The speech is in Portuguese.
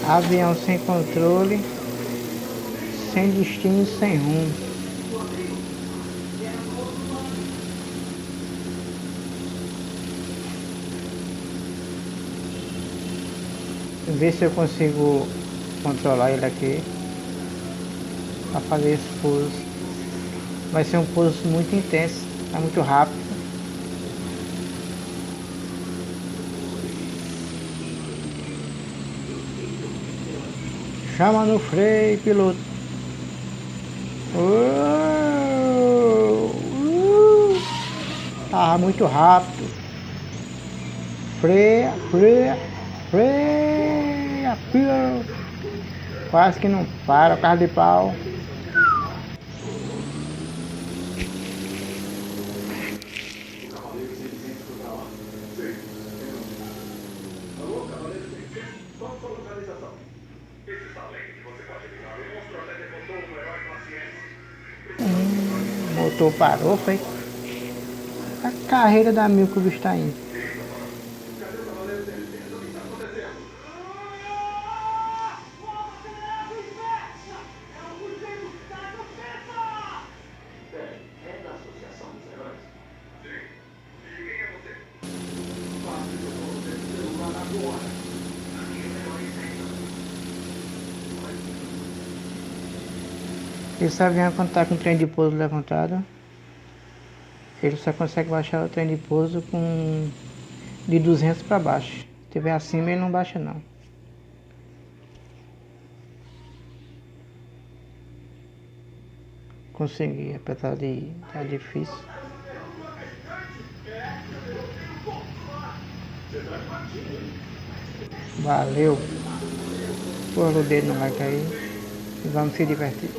Avião sem controle, sem destino, sem rumo. Ver se eu consigo controlar ele aqui para fazer esse pouso. Vai ser um pouso muito intenso, é muito rápido. Chama no freio, piloto. Tá muito rápido. Freia, freia, freia, freia. Quase que não para o carro de pau. O motor parou, foi a carreira da mil que o bicho tá indo. Esse avião, quando tá com o trem de pouso levantado, ele só consegue baixar o trem de pouso com de 200 para baixo. Se estiver acima, ele não baixa não. Consegui, apesar de tá difícil. Valeu. Pôr o dedo no like aí e vamos se divertir.